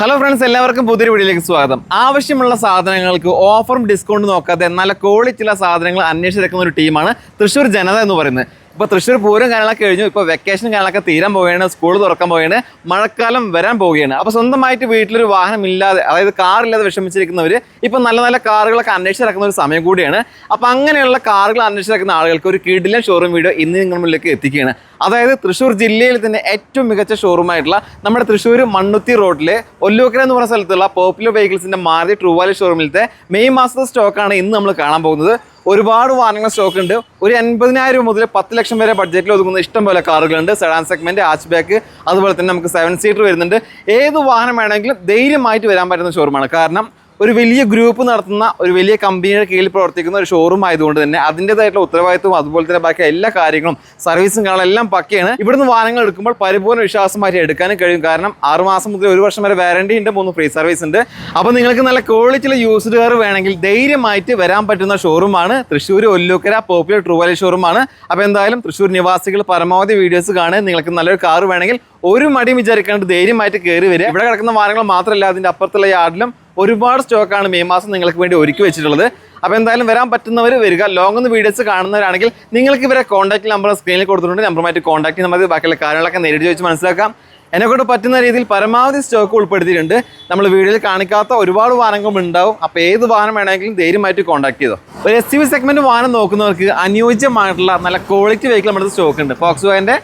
Hello friends, എല്ലാവർക്കും പുതിയൊരു വീഡിയോയിലേക്ക് സ്വാഗതം. ആവശ്യമുള്ള സാധനങ്ങൾക്ക് ഓഫറും ഡിസ്കൗണ്ട് നോക്കാതെ നല്ല ക്വാളിറ്റിയുള്ള സാധനങ്ങൾ അന്വേഷിച്ചെടുക്കുന്ന ഒരു ടീമാണ് തൃശ്ശൂർ ജനത എന്ന് പറയുന്നത്. ഇപ്പോൾ തൃശ്ശൂർ പൂരം കാര്യങ്ങളൊക്കെ കഴിഞ്ഞു, ഇപ്പോൾ വെക്കേഷൻ കാര്യങ്ങളൊക്കെ തീരാൻ പോവുകയാണ്, സ്കൂൾ തുറക്കാൻ പോവുകയാണ്, മഴക്കാലം വരാൻ പോവുകയാണ്. അപ്പോൾ സ്വന്തമായിട്ട് വീട്ടിലൊരു വാഹനം ഇല്ലാതെ, അതായത് കാറില്ലാതെ വിഷമിച്ചിരിക്കുന്നവർ ഇപ്പോൾ നല്ല നല്ല കാറുകളൊക്കെ അന്വേഷിച്ചിറക്കുന്ന ഒരു സമയം കൂടിയാണ്. അപ്പോൾ അങ്ങനെയുള്ള കാറുകൾ അന്വേഷിച്ചിറക്കുന്ന ആളുകൾക്ക് ഒരു കിടിലൻ ഷോറൂം വീഡിയോ ഇന്ന് നിങ്ങളുടെ മുന്നിലേക്ക് എത്തിക്കുകയാണ്. അതായത് തൃശ്ശൂർ ജില്ലയിൽ തന്നെ ഏറ്റവും മികച്ച ഷോറൂമായിട്ടുള്ള നമ്മുടെ തൃശ്ശൂർ മണ്ണുത്തി റോഡിലെ ഒല്ലൂക്കര എന്ന് പറയുന്ന സ്ഥലത്തുള്ള പോപ്പുലർ വെഹിക്കിൾസിൻ്റെ മാരുതി ട്രൂവാലി ഷോറൂമിലത്തെ മെയ് മാസത്തെ സ്റ്റോക്കാണ് ഇന്ന് നമ്മൾ കാണാൻ പോകുന്നത്. ഒരുപാട് വാഹനങ്ങൾ സ്റ്റോക്ക് ഉണ്ട്. ഒരു 80,000 മുതൽ 10 ലക്ഷം വരെ ബഡ്ജറ്റിൽ ഒതുങ്ങുന്ന ഇഷ്ടം പോലെ കാറുകളുണ്ട്. സെഡാൻ സെഗ്മെന്റ്, ഹാച്ച് ബാക്ക്, അതുപോലെ തന്നെ നമുക്ക് 7 സീറ്റർ വരുന്നുണ്ട്. ഏത് വാഹനം വേണമെങ്കിലും ധൈര്യമായിട്ട് വരാൻ പറ്റുന്ന ഷോറൂമാണ്. കാരണം ഒരു വലിയ ഗ്രൂപ്പ് നടത്തുന്ന ഒരു വലിയ കമ്പനിയുടെ കീഴിൽ പ്രവർത്തിക്കുന്ന ഒരു ഷോറൂം ആയതുകൊണ്ട് തന്നെ അതിൻ്റെതായിട്ടുള്ള ഉത്തരവാദിത്വം, അതുപോലെ തന്നെ ബാക്കി എല്ലാ കാര്യങ്ങളും, സർവീസും കാര്യങ്ങളും എല്ലാം പക്കയാണ്. ഇവിടുന്ന് വാഹനങ്ങൾ എടുക്കുമ്പോൾ പരിപൂർണ്ണ വിശ്വാസമായിട്ട് എടുക്കാനും കഴിയും. കാരണം 6 മാസം മുതൽ 1 വർഷം വരെ വാറണ്ടി ഉണ്ട്, 3 ഫ്രീ സർവീസ് ഉണ്ട്. അപ്പോൾ നിങ്ങൾക്ക് നല്ല ക്വാളിറ്റിയുള്ള യൂസ്ഡ് കാർ വേണമെങ്കിൽ ധൈര്യമായിട്ട് വരാൻ പറ്റുന്ന ഷോറൂമാണ് തൃശ്ശൂർ ഒല്ലൂക്കര പോപ്പുലർ ട്രൂവാലി ഷോറൂമാണ്. അപ്പോൾ എന്തായാലും തൃശ്ശൂർ നിവാസികൾ പരമാവധി വീഡിയോസ് കാണുക. നിങ്ങൾക്ക് നല്ലൊരു കാർ വേണമെങ്കിൽ ഒരു മടിയും വിചാരിക്കാണ്ട് ധൈര്യമായിട്ട് കയറി വരിക. ഇവിടെ കിടക്കുന്ന വാഹനങ്ങൾ മാത്രമല്ല, അതിൻ്റെ അപ്പുറത്തുള്ള യാർഡിലും ഒരുപാട് സ്റ്റോക്കാണ് മെയ് മാസം നിങ്ങൾക്ക് വേണ്ടി ഒരുക്കി വെച്ചിട്ടുള്ളത്. അപ്പോൾ എന്തായാലും വരാൻ പറ്റുന്നവർ വരിക. ലോങ് ഒന്ന് വീഡിയോസ് കാണുന്നവരാണെങ്കിൽ നിങ്ങൾക്ക് ഇവരെ കോൺടാക്ട് നമ്പർ സ്ക്രീനിൽ കൊടുത്തിട്ടുണ്ട്. നമ്പറുമായിട്ട് കോൺടാക്ട് ചെയ്യാൻ മതി. ബാക്കിയുള്ള കാര്യങ്ങളൊക്കെ നേരിട്ട് ചോദിച്ച് മനസ്സിലാക്കാം. എന്നെക്കൊണ്ട് പറ്റുന്ന രീതിയിൽ പരമാവധി സ്റ്റോക്ക് ഉൾപ്പെടുത്തിയിട്ടുണ്ട്. നമ്മൾ വീഡിയോയിൽ കാണിക്കാത്ത ഒരുപാട് വാഹനങ്ങളും ഉണ്ടാവും. അപ്പോൾ ഏത് വാഹനം വേണമെങ്കിലും ധൈര്യമായിട്ട് കോൺടാക്ട് ചെയ്തോ. ഒരു SUV സെഗ്മെന്റ് വാഹനം നോക്കുന്നവർക്ക് അനുയോജ്യമായിട്ടുള്ള നല്ല ക്വാളിറ്റി വെഹിക്കിൾ നമ്മുടെ സ്റ്റോക്ക് ഉണ്ട്. ഫോക്സ് വാഗന്റെ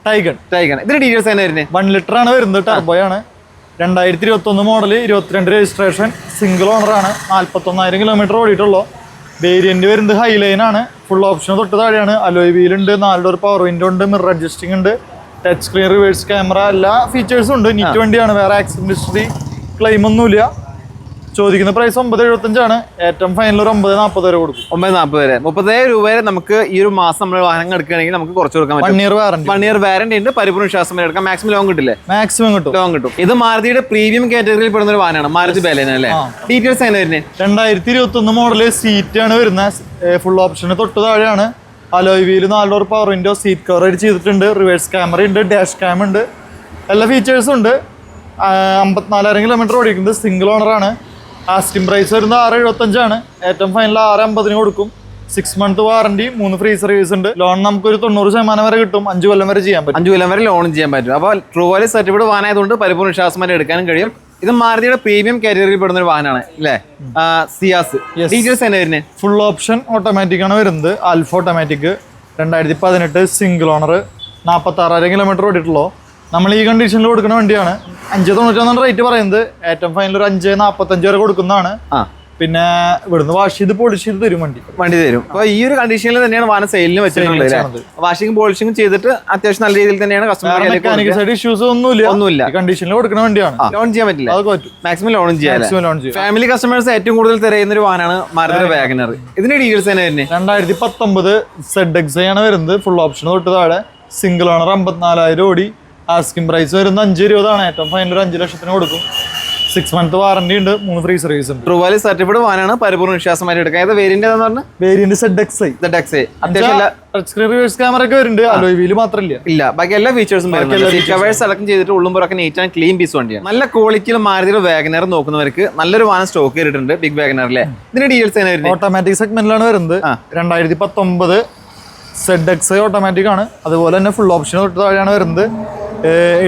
ടൈഗൺ ഇതിന്റെ ഡീറ്റെയിൽസ് തന്നെ വരുന്നത് 1 ലിറ്റർ ആണ് വരുന്നത്. ടർബോയാണ്. 2021 മോഡൽ, 22 രജിസ്ട്രേഷൻ, സിംഗിൾ ഓണറാണ്. 41,000 കിലോമീറ്റർ ഓടിയിട്ടുള്ളൂ. വേരിയന്റ് വരുന്നത് ഹൈലൈൻ ആണ്. ഫുൾ ഓപ്ഷൻ തൊട്ട് താഴെയാണ്. അലോയ് വീൽ ഉണ്ട്, 4 ഡോർ പവർ വിൻഡോ ഉണ്ട്, മിറർ അഡ്ജസ്റ്റിംഗ് ഉണ്ട്, ടച്ച് സ്ക്രീൻ, റിവേഴ്സ് ക്യാമറ, എല്ലാ ഫീച്ചേഴ്സും ഉണ്ട്. നീറ്റ് വണ്ടിയാണ്. വേറെ ആക്സിഡന്റ് ഹിസ്റ്ററി ക്ലെയിം ഒന്നുമില്ല. ചോദിക്കുന്ന പ്രൈസ് 9.75 ആണ്. ഏറ്റവും ഫൈനൽ ഒരു 9.40 വരെ കൊടുക്കും. 9.40 വരെ, 30,000 രൂപ വരെ നമുക്ക് ഈ ഒരു മാസം നമ്മൾ വാഹനം എടുക്കുകയാണെങ്കിൽ നമുക്ക് കുറച്ച് കൊടുക്കാൻ പറ്റും. 1 ഇയർ വാറന്റി ഉണ്ട്. പരിപൂർണ്ണ വിശ്വാസം വരെ എടുക്കാം. മാക്സിമം ലോങ് കിട്ടില്ലേ? മാക്സിമം കിട്ടും. ലോങ് കിട്ടും. ഇത് മാരുതിയുടെ പ്രീമിയം കാറ്റഗറിയിൽ പെടുന്ന ഒരു വാഹനമാണ്, മാരുതി ബലേനോ അല്ലേ? ഡീറ്റെയിൽസ് എങ്ങനെ വരുന്നത്? 2021 മോഡല്, സീറ്റ് ആണ് വരുന്നത്. ഫുൾ ഓപ്ഷൻ തൊട്ട് താഴെയാണ്. Alloy wheel, 4 door power window, seat cover ചെയ്തിട്ടുണ്ട്, റിവേഴ്സ് ക്യാമറ ഉണ്ട്, ഡാഷ് ക്യാം ഉണ്ട്, എല്ലാ ഫീച്ചേഴ്സും ഉണ്ട്. 54,000 കിലോമീറ്റർ ഓടിക്കുന്നത്. സിംഗിൾ ഓണറാണ്. ആസ്കിംഗ് പ്രൈസ് വരുന്നത് 6.75 ആണ്. ഏറ്റവും ഫൈനൽ 6.50 കൊടുക്കും. 6 മന്ത് വാറണ്ടി, 3 ഫ്രീ സർവീസ് ഉണ്ട്. ലോൺ നമുക്കൊരു 90% വരെ കിട്ടും. 5 കൊല്ലം വരെ ചെയ്യാൻ പറ്റും. 5 കൊല്ലം വരെ ലോൺ ചെയ്യാൻ പറ്റും. അപ്പോൾ ട്രൂവാലി സർട്ടിഫിക്കറ്റ് വാഹനമായതുകൊണ്ട് പരിപൂർണ്ണ വിശ്വാസം എടുക്കാനും കഴിയും. ഇത് മാരുതിയുടെ പ്രീമിയം കാറ്റഗറിയിൽ പെടുന്ന ഒരു വാഹനമാണ് അല്ലേ? സിയാസ്. ഡീറ്റെയിൽസ് തന്നെ വരുന്നത്? ഫുൾ ഓപ്ഷൻ ഓട്ടോമാറ്റിക് ആണ് വരുന്നത്. Alpha automatic, 2018 single owner, 46,000 kilometre ഓടിയിട്ടുള്ളൂ. നമ്മൾ ഈ കണ്ടീഷനിൽ കൊടുക്കുന്ന വണ്ടിയാണ്. 5.91 റേറ്റ് പറയുന്നത്. ഏറ്റവും ഫൈനൽ ഒരു 5.45 വരെ കൊടുക്കുന്നതാണ്. പിന്നെ ഇവിടുന്ന് വാഷ് ചെയ്ത് പോളിഷ് ചെയ്ത് തരും വണ്ടി തരും. അപ്പോൾ ഈ ഒരു കണ്ടീഷനിൽ തന്നെയാണ് വാഹനം സെയിലിന് വെച്ചിട്ടുള്ളത്. വാഷിംഗ് പോളിഷിംഗ് ചെയ്തിട്ട് അത്യാവശ്യം നല്ല രീതിയിൽ തന്നെയാണ് കസ്റ്റമർ ഇഷ്യൂസ് ഒന്നുമില്ല. കണ്ടീഷനിൽ കൊടുക്കുന്ന വണ്ടിയാണ്. ലോൺ ചെയ്യാൻ പറ്റില്ല. മാക്സിമം ലോൺ ചെയ്യാം. ഫാമിലി കസ്റ്റമേഴ്സ് ഏറ്റവും കൂടുതൽ തിരയുന്ന ഒരു വാഹനമാണ് മാരുതി വാഗനർ. ഇതിന്റെ ഡീറ്റെയിൽസ് തന്നെ വരുന്നത്? 2019 ZXi ആണ് വരുന്നത്. ഫുൾ ഓപ്ഷൻ തൊട്ട് താഴെ. സിംഗിൾ ഓണർ, 54,000 ഓടി. ആസ്കിംഗ് പ്രൈസ് വരുന്നത് 5.20 ആണ്. ഏറ്റവും ഫൈനൽ ഒരു 5 ലക്ഷത്തിന് കൊടുക്കും. 6 മന്ത് വാറണ്ടി ഉണ്ട്, 3 ഫ്രീ സർവീസ് ഉണ്ട്. ട്രൂവാലി സർട്ടിഫിക്കറ്റ് വാഹനമാണ്. പരിപൂർണ്ണ വിശ്വാസമായിട്ട് എടുക്കാം. ഏത് വേരിയന്റ് എന്ന് പറഞ്ഞാൽ? Variant ZXi. അത്യാവശ്യം ടച്ച് സ്ക്രീൻ, റിവേഴ്സ് ക്യാമറ ഒക്കെ വരുന്നുണ്ട്. അലോയ് വീല് മാത്രമില്ല. ഇല്ല, ബാക്കി എല്ലാ ഫീച്ചേഴ്സും കവേഴ്സ് അടക്കം ചെയ്തിട്ട് ഉള്ളുമ്പോഴൊക്കെ നീറ്റ് ആൻഡ് ക്ലീൻ പീസ് വണ്ടിയാണ്. നല്ല ക്വാളിറ്റിയിൽ മാരുതിയുടെ വാഗനർ നോക്കുന്നവർക്ക് നല്ലൊരു വാഹനം സ്റ്റോക്ക് ചെയ്തിട്ടുണ്ട്. ബിഗ് വാഗനറിലെ ഇതിന്റെ ഡീറ്റെയിൽസ് തന്നെ വരുന്നത്? ഓട്ടോമാറ്റിക് സെഗ്മെന്റിലാണ് വരുന്നത്. 2019 ZXi ഓട്ടോമാറ്റിക് ആണ്. അതുപോലെ തന്നെ ഫുൾ ഓപ്ഷൻ തൊട്ട് താഴെയാണ് വരുന്നത്.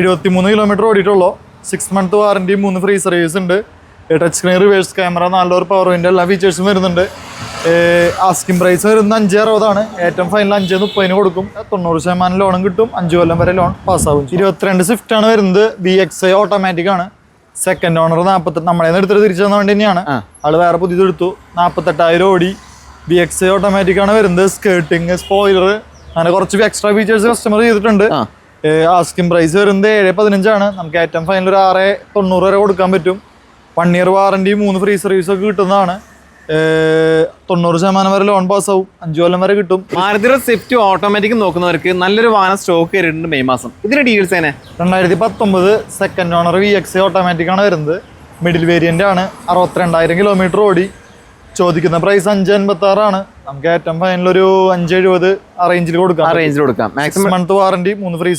73 കിലോമീറ്റർ ഓടിയിട്ടുള്ളൂ. 6 മന്ത് വാറണ്ടി, 3 ഫ്രീ സർവീസ് ഉണ്ട്. Touch screen, reverse camera, 4 door power window, എല്ലാ ഫീച്ചേഴ്സും വരുന്നുണ്ട്. ആസ്കിംഗ് പ്രൈസ് വരുന്നത് 5.60 ആണ്. ഏറ്റവും ഫൈനൽ 5.30 കൊടുക്കും. 90% ലോണും കിട്ടും. 5 കൊല്ലം വരെ ലോൺ പാസ്സാവും. 22 സ്വിഫ്റ്റ് ആണ് വരുന്നത്. VXi ഓട്ടോമാറ്റിക് ആണ്. സെക്കൻഡ് ഓണർ 48, നമ്മളെ എടുത്തിട്ട് തിരിച്ചു തന്ന വണ്ടി തന്നെയാണ്. ആള് വേറെ പുതിയത് എടുത്തു. 48,000 ഓടി. VXi ഓട്ടോമാറ്റിക് ആണ് വരുന്നത്. സ്കേർട്ടിങ്, സ്പോയിലർ, അങ്ങനെ കുറച്ച് എക്സ്ട്രാ ഫീച്ചേഴ്സ് കസ്റ്റമർ ചെയ്തിട്ടുണ്ട്. ആസ്കിംഗ് പ്രൈസ് വരുന്നത് 7.15 ആണ്. നമുക്ക് ഏറ്റവും ഫൈനൽ ഒരു 6.90 വരെ കൊടുക്കാൻ പറ്റും. 1 ഇയർ വാറണ്ടി, 3 ഫ്രീ സർവീസ് ഒക്കെ കിട്ടുന്നതാണ്. 90% വരെ ലോൺ പാസ് ആവും. 5 കൊല്ലം വരെ കിട്ടും. മാരുതിയുടെ സ്വിഫ്റ്റ് ഓട്ടോമാറ്റിക് നോക്കുന്നവർക്ക് നല്ലൊരു വാഹനം സ്റ്റോക്ക് ചെയ്തിട്ടുണ്ട് മെയ് മാസം. ഇതിന്റെ ഡീറ്റെയിൽസ് തന്നെ? 2019 സെക്കൻഡ് ഓണർ VXi ഓട്ടോമാറ്റിക് ആണ് വരുന്നത്. മിഡിൽ വേരിയന്റ് ആണ്. 62,000 കിലോമീറ്റർ ഓടി. ചോദിക്കുന്ന പ്രൈസ് 5,86 നമുക്ക് ഏറ്റവും ഫൈനൽ ഒരു 5,70 റേഞ്ചിൽ കൊടുക്കാം. Maximum month warranty 3 free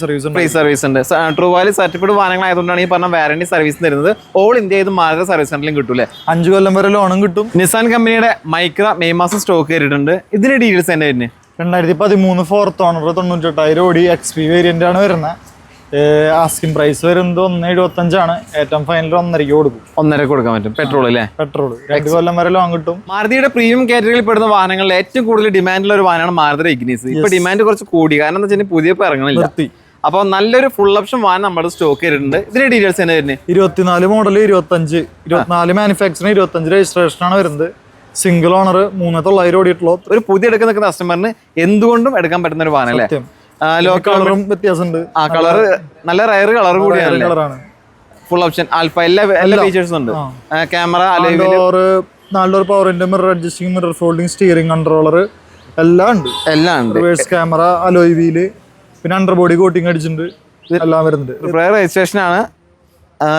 service ഉണ്ട്. ട്രൂ വാല്യൂ സർട്ടിഫൈഡ് വാഹനങ്ങൾ ആയതുകൊണ്ടാണ് ഈ പറഞ്ഞ വാറന്റി സർവീസ് തരുന്നത്. ഓൾ ഇന്ത്യ ഇത് മാരുതി സർവീസ് സെന്ററിലും കിട്ടൂലേ. 5 കൊല്ലം വരെ ലോണും കിട്ടും. നിസാൻ കമ്പനിയുടെ മൈക്ര മെയ് മാസം സ്റ്റോക്ക് കയറിയിട്ടുണ്ട്. ഇതിന്റെ ഡീറ്റെയിൽസ് തന്നെ വരുന്നത് 2013 ഫോർത്ത് ഓണർ 98,000 ഓടി XP വേരിയന്റ് ആണ് വരുന്നത്. ആസ്കിംഗ് പ്രൈസ് വരുന്നത് 1,75 ഏറ്റവും ഫൈനൽ 1.5 കൊടുക്കും. 1.5 കൊടുക്കാൻ പറ്റും. പെട്രോൾ അല്ലേ? പെട്രോൾ 2 കൊല്ലം വരെ ലോൺ കിട്ടും. മാരുതിയുടെ പ്രീമിയം കാറ്റഗറിയിൽ പെടുന്ന വാഹനങ്ങളിൽ ഏറ്റവും കൂടുതൽ ഡിമാൻഡുള്ള ഒരു വാഹനമാണ് മാരുതിയുടെ ഇഗ്നിസ്. ഇപ്പൊ ഡിമാൻഡ് കുറച്ച് കൂടി, കാരണം എന്താ വെച്ചാൽ പുതിയ ഇറങ്ങണില്ല. അപ്പോൾ നല്ലൊരു ഫുൾ ഓപ്ഷൻ വാഹനം നമ്മുടെ സ്റ്റോക്ക് ചെയ്തിട്ടുണ്ട്. ഇതിന്റെ ഡീറ്റെയിൽസ് തന്നെ വരുന്നത് 24 മോഡൽ 24 മാനുഫാക്ചറിങ് 25 രജിസ്ട്രേഷൻ ആണ് വരുന്നത്. സിംഗിൾ ഓണർ 3,900 ഓടിയിട്ടുള്ള ഒരു പുതിയ എടുക്കുന്ന കസ്റ്റമറിന് എന്തുകൊണ്ടും എടുക്കാൻ പറ്റുന്ന ഒരു വാഹനം അല്ലേ. കളറും വ്യത്യാസമുണ്ട്. കളർ നല്ല റയർ കളർ കൂടിയാണ്. ഫുൾ ഓപ്ഷൻ ആൽഫ എല്ലാ ഫീച്ചേഴ്സും ഉണ്ട്. Camera, 4 power window, mirror adjusting, mirror folding, steering controller എല്ലാം ഉണ്ട്. റിവേഴ്സ് ക്യാമറ, അലോയ് വീല്, പിന്നെ അണ്ടർ ബോഡി കോട്ടിംഗ് അടിച്ചിട്ടുണ്ട്. എല്ലാം വരുന്നുണ്ട്. രജിസ്ട്രേഷൻ ആണ്.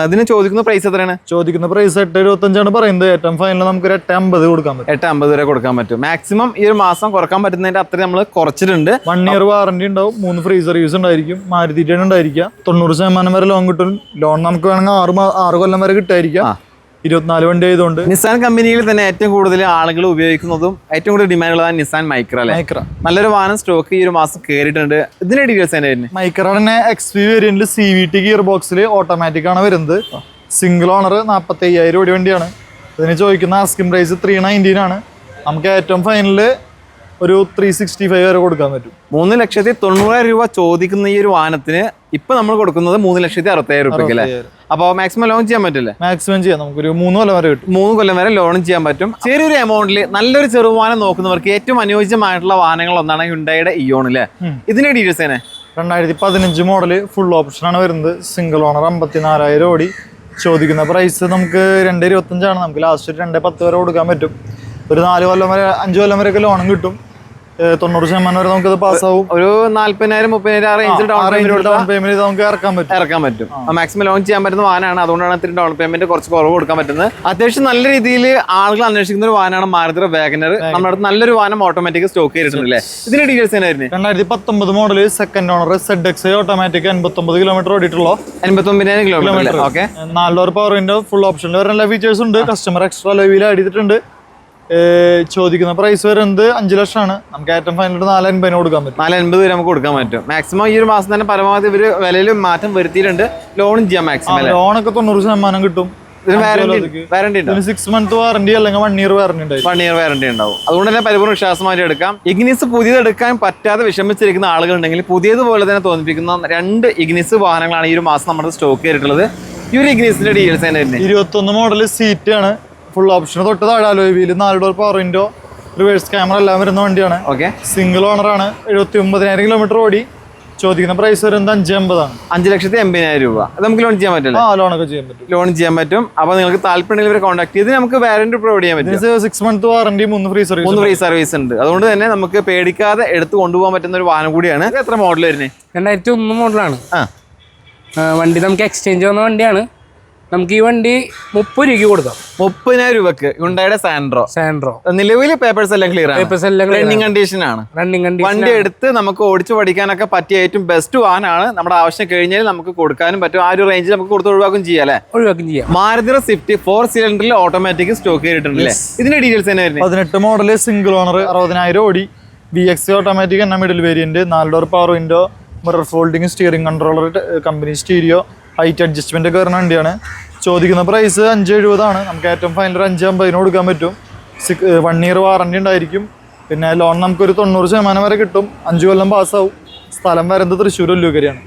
ഇതിന് ചോദിക്കുന്ന പ്രൈസ് എത്രയാണ്? ചോദിക്കുന്ന പ്രൈസ് 8,75 പറയുന്നത്. ഏറ്റവും ഫൈനൽ നമുക്ക് 8,50 കൊടുക്കാൻ പറ്റും. 8,50 വരെ കൊടുക്കാൻ പറ്റും. മാക്സിമം ഈ ഒരു മാസം കുറക്കാൻ പറ്റുന്നതിന്റെ അത്ര നമ്മൾ കുറച്ചിട്ടുണ്ട്. 1 ഇയർ വാറന്റി ഉണ്ടാവും. 3 ഫ്രീ സർവീസ് ഉണ്ടായിരിക്കും. മാരുതിയുടെ ഉണ്ടായിരിക്കുക. 90% വരെ ലോൺ കിട്ടും. ലോൺ നമുക്ക് വേണമെങ്കിൽ 6 കൊല്ലം വരെ കിട്ടായിരിക്കാം. 24 വണ്ടി ആയതുകൊണ്ട്. നിസാൻ കമ്പനിയിൽ തന്നെ ഏറ്റവും കൂടുതൽ ആളുകൾ ഉപയോഗിക്കുന്നതും ഏറ്റവും കൂടുതൽ ഡിമാൻഡ് ഉള്ളതാണ് നിസാൻ മൈക്ര അല്ലേ. നല്ലൊരു വാഹനം സ്റ്റോക്ക് ഈ ഒരു മാസം കയറിയിട്ടുണ്ട്. ഇതിന്റെ ഡീറ്റെയിൽസ് തന്നെ വരുന്നത് മൈക്ര തന്നെ XP വേരിയന്റിൽ CVT ഗിയർ ബോക്സിൽ ഓട്ടോമാറ്റിക് ആണ് വരുന്നത്. സിംഗിൾ ഓണർ 45,000 ഓടി വണ്ടിയാണ്. ഇതിന് ചോദിക്കുന്ന ആസ്കിംഗ് പ്രൈസ് 3,90 ആണ്. നമുക്ക് ഏറ്റവും ഫൈനല് ഒരു 365 വരെ കൊടുക്കാൻ പറ്റും. 3,90,000 രൂപ ചോദിക്കുന്ന ഈ ഒരു വാഹനത്തിന് ഇപ്പൊ നമ്മൾ കൊടുക്കുന്നത് 3,60,000 രൂപയ്ക്ക് അല്ലേ. അപ്പോൾ മാക്സിമം ലോൺ ചെയ്യാൻ പറ്റില്ലേ? മാക്സിമം ചെയ്യാം. നമുക്കൊരു 3 കൊല്ലം വരെ കിട്ടും. 3 കൊല്ലം വരെ ലോൺ ചെയ്യാൻ പറ്റും. ചെറിയൊരു എമൗണ്ടിൽ നല്ലൊരു ചെറുവാഹനം നോക്കുന്നവർക്ക് ഏറ്റവും അനുയോജ്യമായിട്ടുള്ള വാഹനങ്ങൾ ഒന്നാണ് ഹ്യുണ്ടായിയുടെ ഇയോൺ അല്ലേ. ഇതിന്റെ ഡീറ്റെയിൽസ് തന്നെ 2015 മോഡല് ഫുൾ ഓപ്ഷൻ ആണ് വരുന്നത്. സിംഗിൾ ഓണർ 54,000 ഓടി. ചോദിക്കുന്ന പ്രൈസ് നമുക്ക് 2,25 ആണ്. നമുക്ക് ലാസ്റ്റ് 2,10 വരെ കൊടുക്കാൻ പറ്റും. ഒരു 4 കൊല്ലം വരെ 5 കൊല്ലം വരെയൊക്കെ ലോണും കിട്ടും. 90% വരെ നമുക്കത് പാസ്സാവും. ഒരു 40,000-30,000 റേഞ്ചിൽ ഡൗൺ പേയ്മെന്റ് നമുക്ക് ഇറക്കാൻ പറ്റും. മാക്സിമം ലോൺ ചെയ്യാൻ പറ്റുന്ന വാഹനമാണ്. അതുകൊണ്ടാണ് ഇത്തിരി ഡൗൺ പേയ്മെന്റ് കുറച്ച് കുറവ് കൊടുക്കാൻ പറ്റുന്നത്. അത്യാവശ്യം നല്ല രീതിയിൽ ആളുകൾ അന്വേഷിക്കുന്ന ഒരു വാഹനമാണ് മാരുതി വാഗനർ. നമ്മുടെ അടുത്ത് നല്ലൊരു വാഹനം ഓട്ടോമാറ്റിക് സ്റ്റോക്ക് ചെയ്തിട്ടുണ്ടല്ലേ. ഇതിന്റെ ഡീറ്റെയിൽസ് തന്നെ 2019 model second owner ZX automatic 89 kilometre ഓടിയിട്ടുള്ള 89,000 kilometre. Okay, 4 power window full ഓപ്ഷനിൽ വരുന്ന എല്ലാ ഫീച്ചേഴ്സ് ഉണ്ട്. കസ്റ്റമർ എക്സ്ട്രാ ലവിയിൽ ആഡ് ചെയ്തിട്ടുണ്ട്. ചോദിക്കുന്ന പ്രൈസ് വരുന്നത് 5 ലക്ഷമാണ്. നമുക്ക് ഏറ്റവും ഫൈനൽ 4,50 കൊടുക്കാൻ പറ്റും. 4,50 വരെ നമുക്ക് കൊടുക്കാൻ പറ്റും. മാക്സിമം ഈ ഒരു മാസം തന്നെ പരമാവധി ഇവര് വിലയിൽ മാറ്റം വരുത്തിയിട്ടുണ്ട്. ലോണും ചെയ്യാം. മാക്സിമം ലോണൊക്കെ 90% കിട്ടും. വാറന്റി 6 മന്ത് വാറന്റി അല്ലെങ്കിൽ 1 ഇയർ വാറന്റി ഉണ്ടാവും. 1 ഇയർ വാറന്റി ഉണ്ടാവും. അതുകൊണ്ട് തന്നെ പരിപൂർണ്ണ വിശ്വാസമായിട്ട് എടുക്കാം. ഇഗ്നിസ് പുതിയത് എടുക്കാൻ പറ്റാതെ വിഷമിച്ചിരിക്കുന്ന ആളുകളുണ്ടെങ്കിൽ പുതിയതുപോലെ തന്നെ തോന്നിപ്പിക്കുന്ന 2 ഇഗ്നിസ് വാഹനങ്ങളാണ് ഈ ഒരു മാസം നമ്മുടെ സ്റ്റോക്ക് ചെയ്തിട്ടുള്ളത്. ഈ ഒരു ഇഗ്നിസിന്റെ ഡീറ്റെയിൽസ് തന്നെ 21 മോഡല് സീറ്റ് ആണ്. ഫുൾ ഓപ്ഷൻ തൊട്ട് താഴെ alloy wheel, 4 power window, reverse camera എല്ലാം വരുന്ന വണ്ടിയാണ്. ഓക്കെ, സിംഗിൾ ഓണർ ആണ്. 79,000 കിലോമീറ്റർ ഓടി. ചോദിക്കുന്ന പ്രൈസ് വരുന്നത് 5,50 ആണ്. 5,80,000 രൂപ. നമുക്ക് ലോൺ ചെയ്യാൻ പറ്റില്ല? ലോണൊക്കെ ചെയ്യാൻ പറ്റും. ലോൺ ചെയ്യാൻ പറ്റും. അപ്പൊ നിങ്ങൾക്ക് താല്പര്യമുണ്ടെങ്കിൽ ഇവരെ കോൺടാക്ട് ചെയ്ത് നമുക്ക് വാറന്റി പ്രൊവൈഡ് ചെയ്യാൻ പറ്റും. 6 മന്ത് വാറന്റി 3 ഫ്രീ സർവീസ് ഉണ്ട്. അതുകൊണ്ട് തന്നെ നമുക്ക് പേടിക്കാതെ എടുത്ത് കൊണ്ടുപോകാൻ പറ്റുന്ന ഒരു വാഹനം കൂടിയാണ്. എത്ര മോഡൽ വരുന്നത്? 2001 മോഡലാണ്. വണ്ടി നമുക്ക് എക്സ്ചേഞ്ച് വന്ന വണ്ടിയാണ്. നമുക്ക് ഈ വണ്ടി 30 രൂപയ്ക്ക് കൊടുക്കാം. 30,000 രൂപക്ക് ഹ്യുണ്ടായിയുടെ സാൻഡ്രോ. നിലവിൽ പേപ്പേഴ്സ് എല്ലാം ക്ലിയർ ആണ്. റണ്ണിങ് കണ്ടീഷൻ ആണ്. വണ്ടി എടുത്ത് നമുക്ക് ഓടിച്ചു പഠിക്കാനൊക്കെ പറ്റിയ ഏറ്റവും ബെസ്റ്റ് വാഹനമാണ്. നമ്മുടെ ആവശ്യം കഴിഞ്ഞാൽ നമുക്ക് കൊടുക്കാനും പറ്റും. ആ ഒരു റേഞ്ചിൽ നമുക്ക് കൊടുത്ത് ഒഴിവാക്കും ചെയ്യാം. മാരുതി സ്വിഫ്റ്റ് 4 സിലിണ്ടറിൽ ഓട്ടോമാറ്റിക് സ്റ്റോക്ക് ചെയ്തിട്ടുണ്ട്. ഇതിന്റെ ഡീറ്റെയിൽസ് തന്നെ 18 മോഡല് സിംഗിൾ ഓണർ 60,000 ഓടി. VX ഓട്ടോമാറ്റിക് എന്ന middle variant, 4 power window, mirror folding, steering controller, company stereo, height adjustment ഒക്കെ വരുന്ന വണ്ടിയാണ്. ചോദിക്കുന്ന പ്രൈസ് 5,70 ആണ്. നമുക്ക് ഏറ്റവും ഫൈനൽ 5,50 കൊടുക്കാൻ പറ്റും. 1 ഇയർ വാറന്റി ഉണ്ടായിരിക്കും. പിന്നെ ലോൺ നമുക്കൊരു 90% വരെ കിട്ടും. 5 കൊല്ലം പാസ്സാവും. സ്ഥലം വരുന്നത് തൃശ്ശൂർ ഒല്ലൂക്കരയാണ്.